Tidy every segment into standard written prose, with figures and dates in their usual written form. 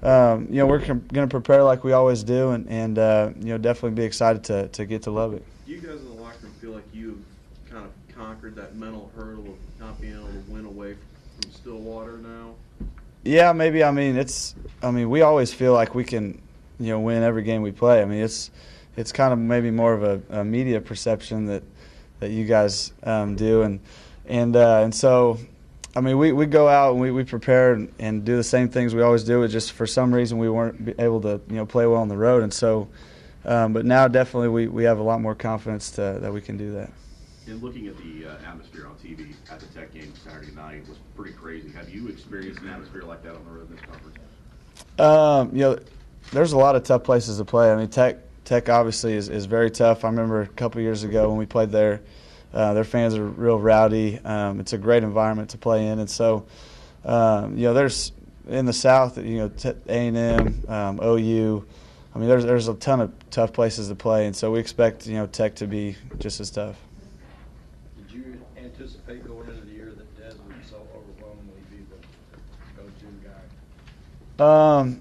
we're going to prepare like we always do, and definitely be excited to get to Lubbock. Do you guys in the locker room feel like you've kind of conquered that mental hurdle of not being able to win away from Stillwater now? Yeah, maybe. We always feel like we can, win every game we play. It's kind of maybe more of a media perception that you guys do, and so. We go out and we prepare and do the same things we always do. It's just for some reason we weren't able to play well on the road, and so. But now definitely we have a lot more confidence that we can do that. And looking at the atmosphere on TV at the Tech game Saturday night was pretty crazy. Have you experienced an atmosphere like that on the road in this conference? There's a lot of tough places to play. Tech obviously is very tough. I remember a couple years ago when we played there. Their fans are real rowdy. It's a great environment to play in, and so there's in the South, A&M, OU. There's a ton of tough places to play, and so we expect Tech to be just as tough. Did you anticipate going into the year that Des would so overwhelmingly be the go-to guy?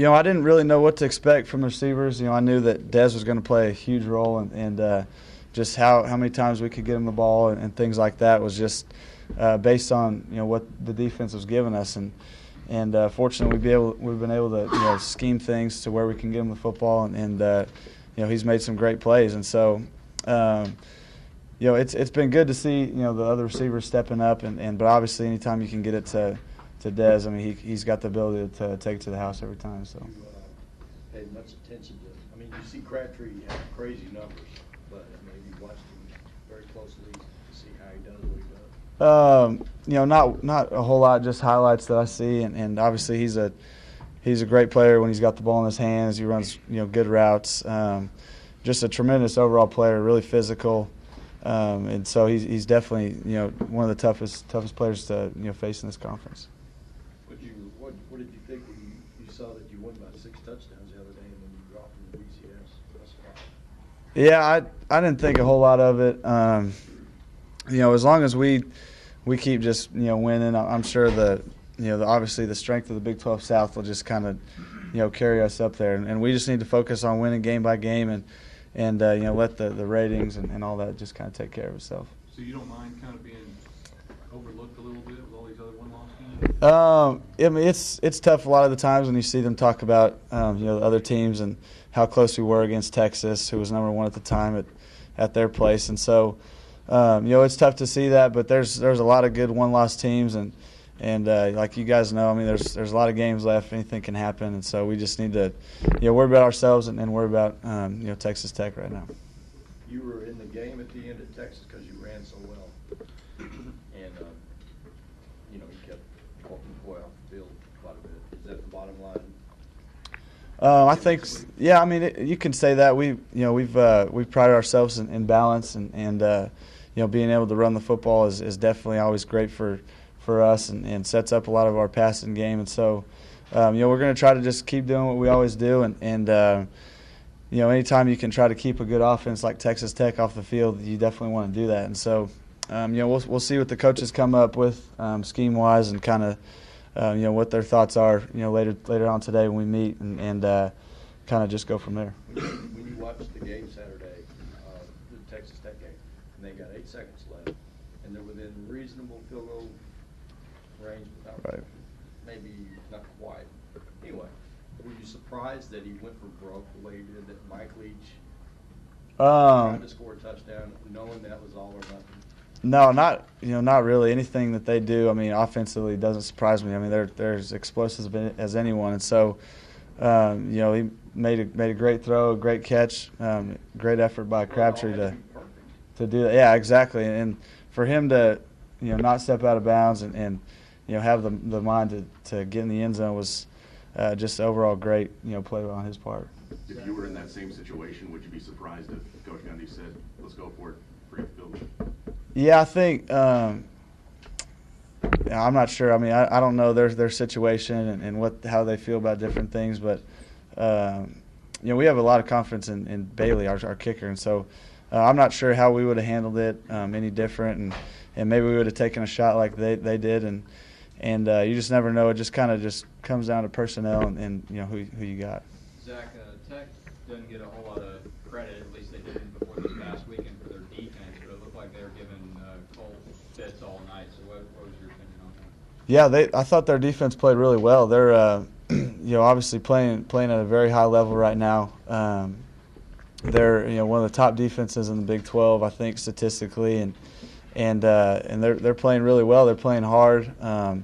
I didn't really know what to expect from the receivers. I knew that Des was going to play a huge role, and just how many times we could get him the ball and things like that was just based on what the defense was giving us, and fortunately we've been able to scheme things to where we can get him the football, and he's made some great plays, and so it's been good to see the other receivers stepping up, but obviously anytime you can get it to Des, he's got the ability to take it to the house every time. So. You paid much attention to. You see Crabtree have crazy numbers. But maybe watched him very closely to see how he does what he does. Not a whole lot, just highlights that I see, and obviously he's a great player when he's got the ball in his hands. He runs good routes. Just a tremendous overall player, really physical, and so he's definitely one of the toughest players to face in this conference. What did you think when you saw that you won by 6 touchdowns the other day, and then you dropped in the BCS? Yeah, I didn't think a whole lot of it. As long as we keep just winning, I'm sure obviously the strength of the Big 12 South will just kind of carry us up there, and we just need to focus on winning game by game and let the ratings and all that just kind of take care of itself. So you don't mind kind of being overlooked a little bit with all these other one-loss games? It's tough a lot of the times when you see them talk about the other teams and how close we were against Texas, who was number 1 at the time at their place, and so it's tough to see that. But there's a lot of good one-loss teams, and like you guys know, there's a lot of games left. Anything can happen, and so we just need to worry about ourselves and worry about Texas Tech right now. You were in the game at the end at Texas because you ran so well, and you kept walking the boy off the field quite a bit. Is that the bottom line? I think, yeah. You can say that we've prided ourselves in balance, and being able to run the football is definitely always great for us, and sets up a lot of our passing game. And so, we're going to try to just keep doing what we always do, and anytime you can try to keep a good offense like Texas Tech off the field, you definitely want to do that. And so, we'll see what the coaches come up with scheme wise, and kind of. What their thoughts are, later on today when we meet, and kind of just go from there. When you watched the game Saturday, the Texas Tech game, and they got 8 seconds left, and they're within reasonable field goal range, right? Maybe not quite. Anyway, were you surprised that he went for broke the way he did? That Mike Leach tried to score a touchdown, knowing that was all or nothing? No, not really. Anything that they do, offensively doesn't surprise me. They're as explosive as anyone, and so, he made a great throw, a great catch, great effort by Crabtree to do that. Yeah, exactly. And for him to, not step out of bounds and have the mind to get in the end zone was just overall great, play on his part. If you were in that same situation, would you be surprised if Coach Gundy said, "Let's go for it, free field"? Yeah, I think I'm not sure. I don't know their situation and how they feel about different things, but we have a lot of confidence in Bailey, our kicker, and so I'm not sure how we would have handled it any different, and maybe we would have taken a shot like they did, and you just never know. It just kind of just comes down to personnel and you know who you got. Zach, Tech doesn't get a whole lot of credit, at least they didn't before this past weekend, for their defense, but it looked like they were giving Cole fits all night. So what was your opinion on that? Yeah, I thought their defense played really well. They're you know, obviously playing at a very high level right now. They're, you know, one of the top defenses in the Big 12, I think, statistically, and they're playing really well. They're playing hard. You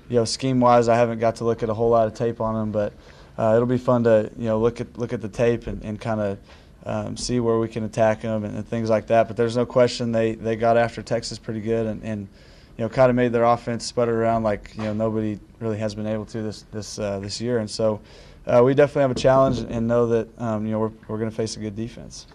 know, scheme-wise, I haven't got to look at a whole lot of tape on them, but it'll be fun to, you know, look at the tape and kind of see where we can attack them and things like that. But there's no question they got after Texas pretty good and you know, kind of made their offense sputter around like, you know, nobody really has been able to this year. And so we definitely have a challenge and know that, you know, we're going to face a good defense.